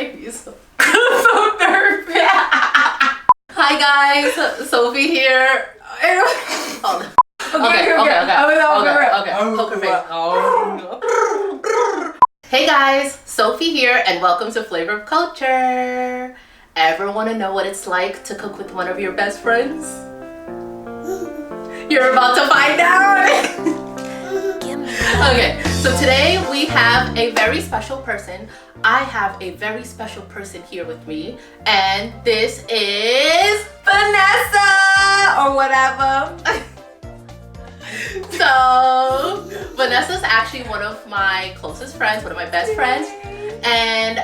make me so nervous. Hi guys, Sophie here. Okay. Poker face. Hey guys, Sophie here, and welcome to Flavor of Culture. Ever want to know what it's like to cook with one of your best friends? You're about to find out. Okay, so today we have a very special person. I have a very special person here with me, and this is Vanessa, or whatever. So, Vanessa's actually one of my closest friends, one of my best friends, and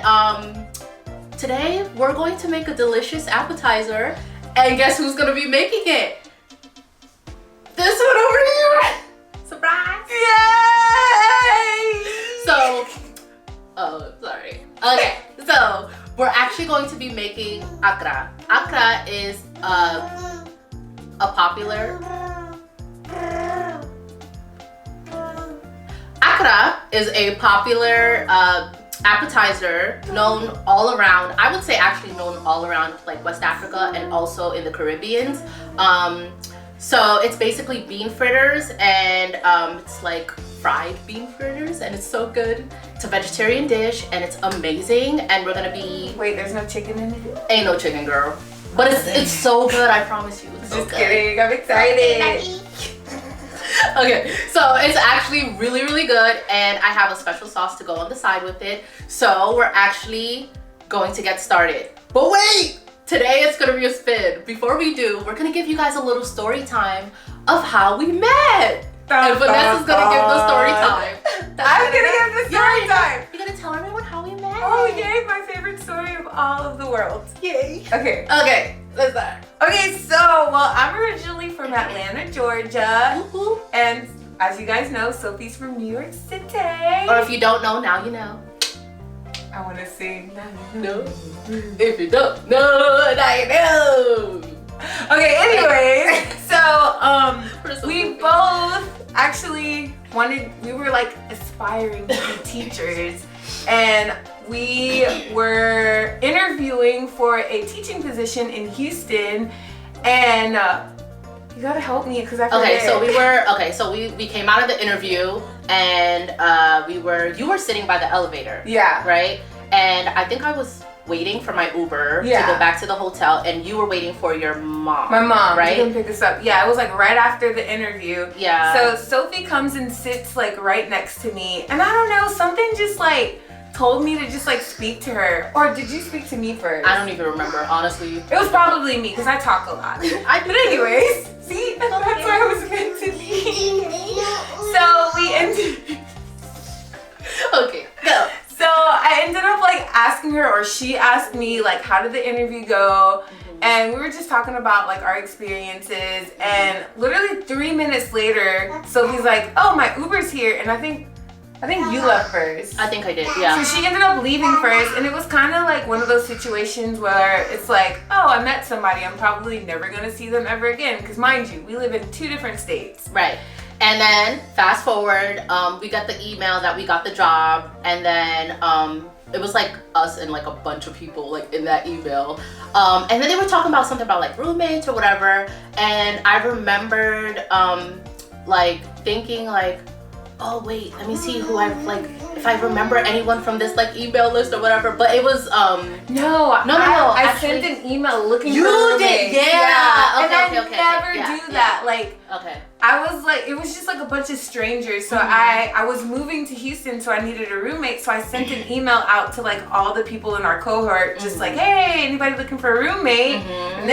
today we're going to make a delicious appetizer, and guess who's gonna be making it? This one over here! Surprise! Yay! So, oh, sorry. Okay, so we're actually going to be making akra. Akra is a popular... Akra is a popular appetizer known all around, I would say actually known all around like West Africa and also in the Caribbean. So it's basically bean fritters, and it's like fried bean fritters, and it's so good. It's a vegetarian dish and it's amazing, and we're gonna be... Wait, there's no chicken in it? Ain't no chicken, girl. But it's so good, I promise you. It's so Just good. kidding, I'm excited. Okay, so it's actually really, really good, and I have a special sauce to go on the side with it. So we're actually going to get started. But wait! Today it's gonna be a spin. Before we do, we're gonna give you guys a little story time of how we met. And Vanessa's gonna give the story time. I'm gonna give the story time. You're gonna tell everyone how we met. Oh yay, my favorite story of all of the world. Yay. Okay. Okay, let's start. Okay, so, well, I'm originally from Atlanta, Georgia. Woo-hoo. And as you guys know, Sophie's from New York City. Or if you don't know, now you know. I wanna sing. No. If you don't know, now you know. Okay, anyways, so we both actually we were like aspiring to be teachers, and we were interviewing for a teaching position in Houston, and you gotta help me because I forget. So we came out of the interview, and you were sitting by the elevator. Yeah. Right? And I think I was waiting for my Uber to go back to the hotel, and you were waiting for your mom. My mom, right? She couldn't pick us up. Yeah, it was like right after the interview. Yeah. So Sophie comes and sits like right next to me, and I don't know, something just like told me to just like speak to her. Or did you speak to me first? I don't even remember, honestly. It was probably me because I talk a lot. But anyways, see, that's why it was meant to be. So we ended. Okay, go. So I ended up like asking her, or she asked me like, how did the interview go? And we were just talking about like our experiences, and literally 3 minutes later, Sophie's like, oh, my Uber's here, and I think you left first. I think I did, yeah. So she ended up leaving first, and it was kind of like one of those situations where it's like, oh, I met somebody, I'm probably never gonna see them ever again, because mind you, we live in 2 different states. Right. And then fast forward, we got the email that we got the job, and then it was like us and like a bunch of people like in that email. And then they were talking about something about like roommates or whatever, and I remembered like thinking like, oh wait, let me see who I like, if I remember anyone from this like email list or whatever. But it was No, I actually, sent an email looking for you roommates. did, yeah. And I never yeah, do that. Like, okay. I was like, it was just like a bunch of strangers. So I was moving to Houston, so I needed a roommate. So I sent an email out to like all the people in our cohort, just like, hey, anybody looking for a roommate? And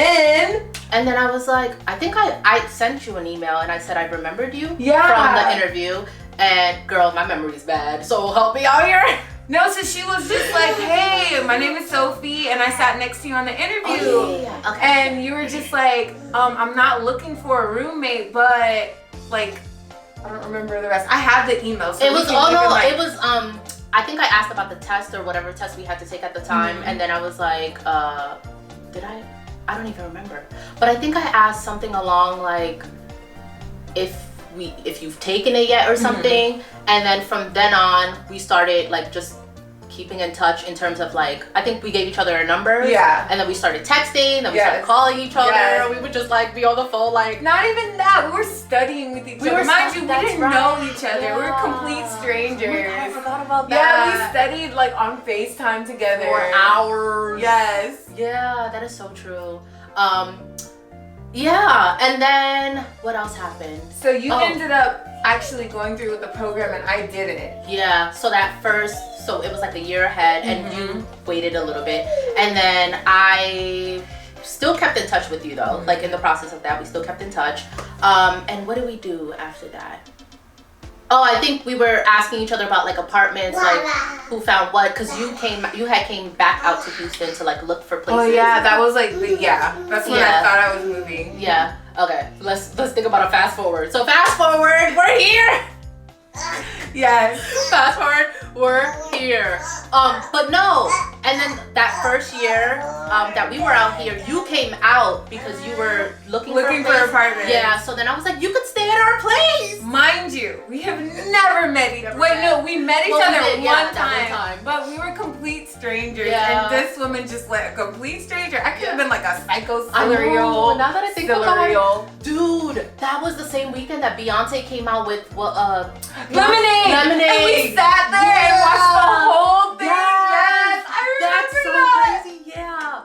then I was like, I think I sent you an email and I said I remembered you from the interview. And girl, my memory's bad, so help me out here. No, so she was just like, hey, my name is Sophie, and I sat next to you on the interview. Oh, yeah. Okay. And you were just like, I'm not looking for a roommate, but like, I don't remember the rest. I have the email. So it was, I think I asked about the test or whatever test we had to take at the time. And then I was like, did I don't even remember. But I think I asked something along like, if you've taken it yet or something. And then from then on, we started like just keeping in touch in terms of like, I think we gave each other our numbers. Yeah. And then we started texting, then we started calling each other. Yes. We would just like be on the phone like. Not even that. We were studying with each other. Mind you, we didn't know each other. Yeah. We were complete strangers. I forgot about Yeah, that. we studied like on FaceTime together. For hours. Yes. Yeah, that is so true. Yeah, and then what else happened? So you ended up actually going through with the program and I didn't. Yeah, so it was like a year ahead and you waited a little bit. And then I still kept in touch with you though. Like in the process of that, we still kept in touch. And what did we do after that? Oh, I think we were asking each other about like apartments, like who found what, because you had came back out to Houston to like look for places. Oh yeah, that was like that's when I thought I was moving. Yeah. Okay. Let's think about a fast forward. So fast forward, we're here. Yes. Fast forward, we're here. But no. And then that first year that we were out here, you came out because you were looking for an apartment. Yeah. So then I was like, you could stay at our place. Mind you, we have never met each other. Wait, no, we met each other one time, but we were complete strangers. Yeah. And this woman just like a complete stranger. I could have been like a psycho-serial. Now that I think about it, dude, that was the same weekend that Beyonce came out with Lemonade. And we sat there and watched the whole thing. Yes, I remember that's so that. crazy. Yeah.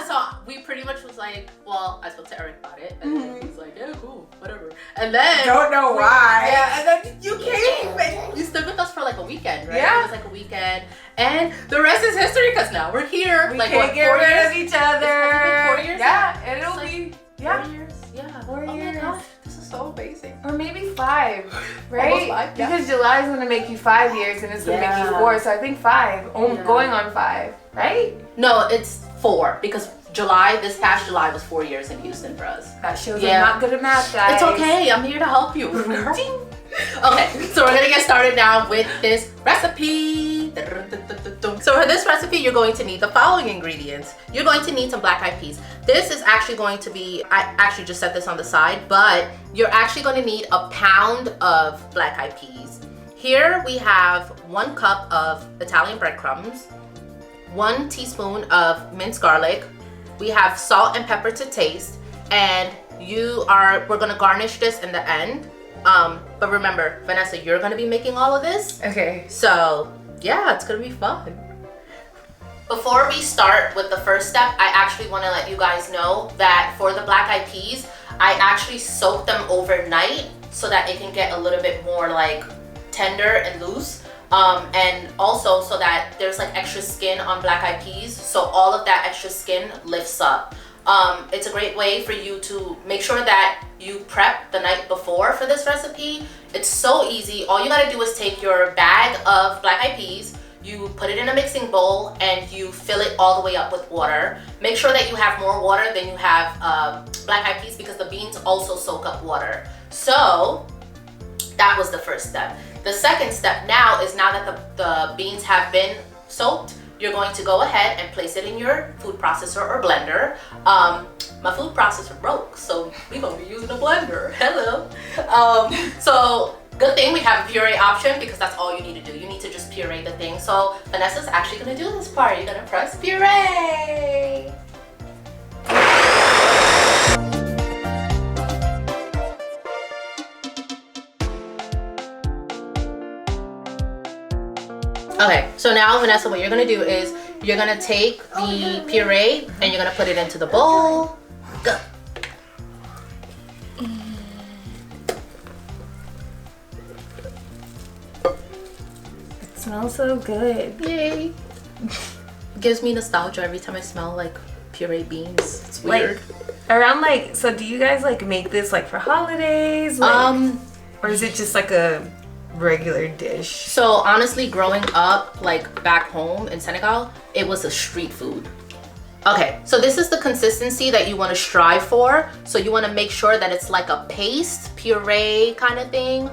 So we pretty much was like, well, I spoke to Eric about it, and then he's like, yeah, cool, whatever. And then don't know why. Yeah, and then you came and you stood with us for like a weekend, right? Yeah. It was like a weekend, and the rest is history because now we're here. We like can't what, get 4 rid years? of each other. Has it been 4 years? Yeah, and it'll It's be 4 years. Yeah. 4 years. Oh my gosh, this is so amazing. Or maybe 5, right? Almost 5, yeah. Because July is gonna make you 5 years, and it's gonna make you 4. So I think 5. Going on 5, right? No, it's 4 because this past July was 4 years in Houston for us. That shows I'm not good at math, guys. It's okay. I'm here to help you. Okay, so we're gonna get started now with this recipe. So for this recipe, you're going to need the following ingredients. You're going to need some black eyed peas. This is actually going to be, I actually just set this on the side, but you're actually going to need a pound of black eyed peas. Here we have 1 cup of Italian breadcrumbs, 1 teaspoon of minced garlic. We have salt and pepper to taste, and we're gonna garnish this in the end. But remember, Vanessa, you're gonna be making all of this. Okay. So yeah, it's gonna be fun. Before we start with the first step, I actually wanna let you guys know that for the black eyed peas, I actually soak them overnight so that it can get a little bit more like tender and loose. And also so that there's like extra skin on black eyed peas, so all of that extra skin lifts up. It's a great way for you to make sure that you prep the night before for this recipe. It's so easy. All you gotta do is take your bag of black eyed peas, you put it in a mixing bowl, and you fill it all the way up with water. Make sure that you have more water than you have black eyed peas because the beans also soak up water. So that was the first step. The second step now that the beans have been soaked, you're going to go ahead and place it in your food processor or blender. My food processor broke, so we're gonna be using a blender. Hello. So good thing we have a puree option because that's all you need to do. You need to just puree the thing. So Vanessa's actually gonna do this part. You're gonna press puree. Okay, so now Vanessa, what you're gonna do is you're gonna take the puree and you're gonna put it into the bowl. Go. It smells so good. Yay. Gives me nostalgia every time I smell like puree beans. It's weird. So do you guys like make this like for holidays? Or is it just like a regular dish? So honestly, growing up like back home in Senegal, it was a street food. Okay, so this is the consistency that you want to strive for. So you want to make sure that it's like a paste, puree kind of thing.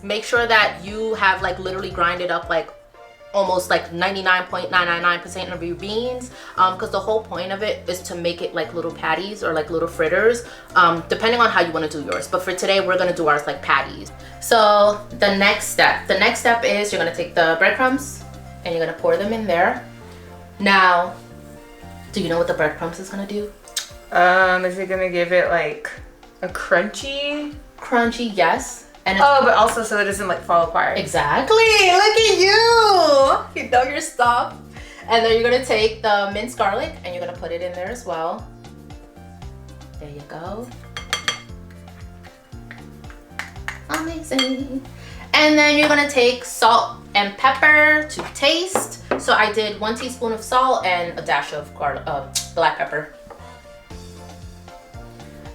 Make sure that you have like literally grinded up like almost like 99.999% of your beans, because the whole point of it is to make it like little patties or like little fritters, depending on how you want to do yours. But for today, we're gonna do ours like patties. So the next step is you're gonna take the breadcrumbs and you're gonna pour them in there. Now, do you know what the breadcrumbs is gonna do? Is it gonna give it like a crunchy? Crunchy, yes. And but also so it doesn't like fall apart. Exactly. Look at you. You know your stuff. And then you're gonna take the minced garlic and you're gonna put it in there as well. There you go. Amazing. And then you're gonna take salt and pepper to taste. So I did 1 teaspoon of salt and a dash of black pepper.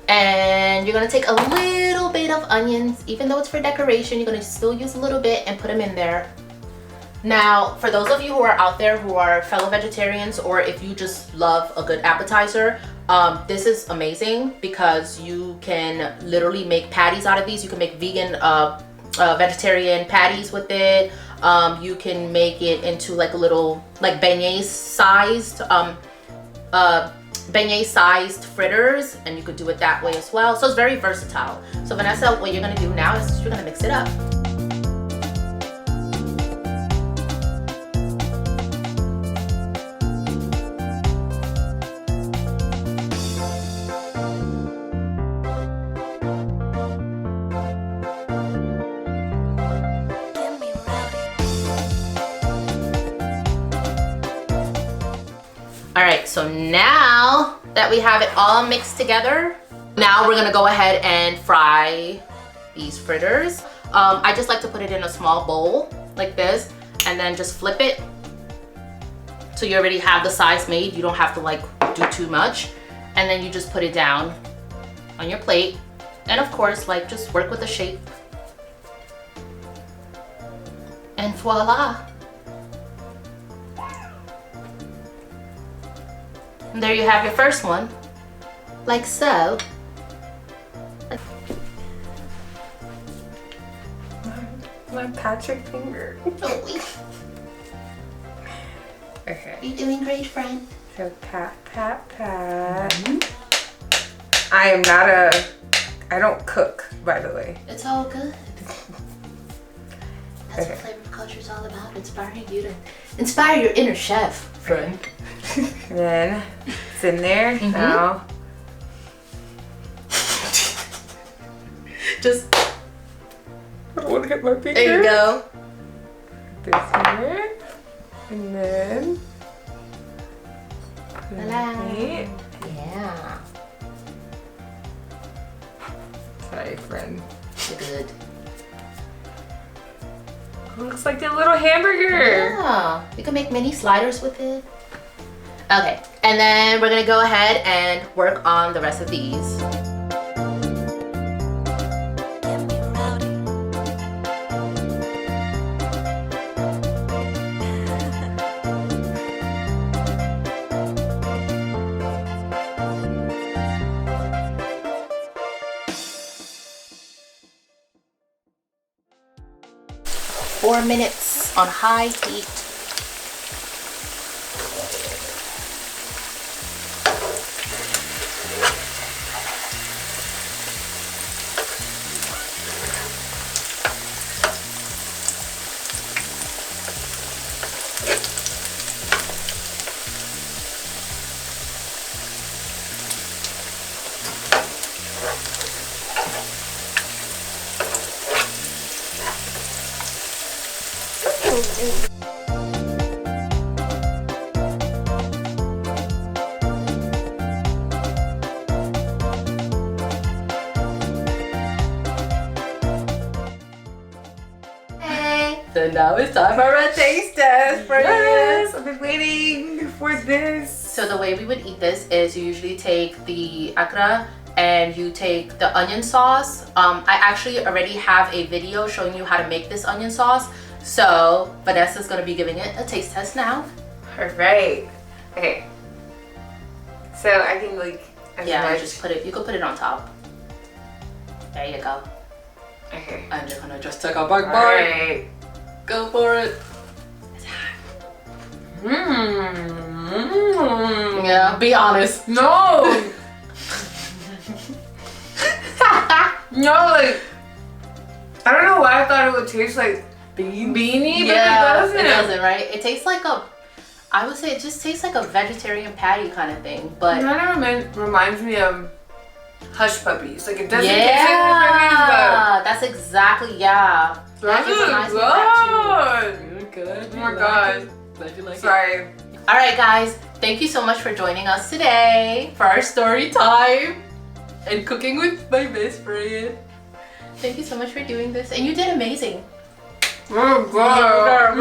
And you're gonna take a little bit of onions. Even though it's for decoration, you're gonna still use a little bit and put them in there. Now, for those of you who are out there who are fellow vegetarians, or if you just love a good appetizer, this is amazing because you can literally make patties out of these. You can make vegan, vegetarian patties with it. You can make it into like a little, like beignet sized fritters, and you could do it that way as well. So it's very versatile. So Vanessa, what you're gonna do now is you're gonna mix it up. All right, so now that we have it all mixed together, now we're gonna go ahead and fry these fritters. I just like to put it in a small bowl like this and then just flip it. So you already have the size made. You don't have to like do too much. And then you just put it down on your plate. And of course, like just work with the shape. And voila. And there you have your first one, like so. My Patrick finger. Okay. You're doing great, friend. So pat, pat, pat. I don't cook, by the way. It's all good. That's Okay. what Flavor of Culture is all about, inspiring you to inspire your inner chef, friend. And then it's in there now. Just, I don't want to hit my finger. there you go. This here. And then. Voila. It. Yeah. Sorry, friend. Good. It looks like a little hamburger. Yeah. You can make mini sliders with it. Okay, and then we're gonna go ahead and work on the rest of these. Four minutes on high heat. So now it's time for a taste test, friends. Yes, I've been waiting for this. So the way we would eat this is you usually take the akra and you take the onion sauce. I actually already have a video showing you how to make this onion sauce. So Vanessa's gonna be giving it a taste test now. All right. Okay. So I can like. Yeah, just put it. You can put it on top. There you go. Okay. I'm just gonna take a big All right. Go for it. Yeah, be honest. No. No, like I don't know why I thought it would taste like beanie, Yeah, but it doesn't, right? It tastes like I would say it just tastes like a vegetarian patty kind of thing, but it kind of reminds me of Hush Puppies. Like it doesn't taste like yeah, that's exactly That is is good. good. Oh my god. Glad you like Sorry. All right, guys. Thank you so much for joining us today for our story time and cooking with my best friend. Thank you so much for doing this, and you did amazing. Oh god.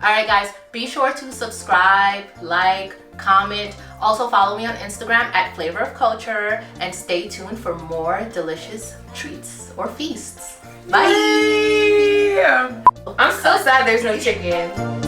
All right, guys. Be sure to subscribe, like, comment. Also follow me on Instagram at Flavor of Culture, and stay tuned for more delicious treats or feasts. Bye. I'm so sad there's no chicken.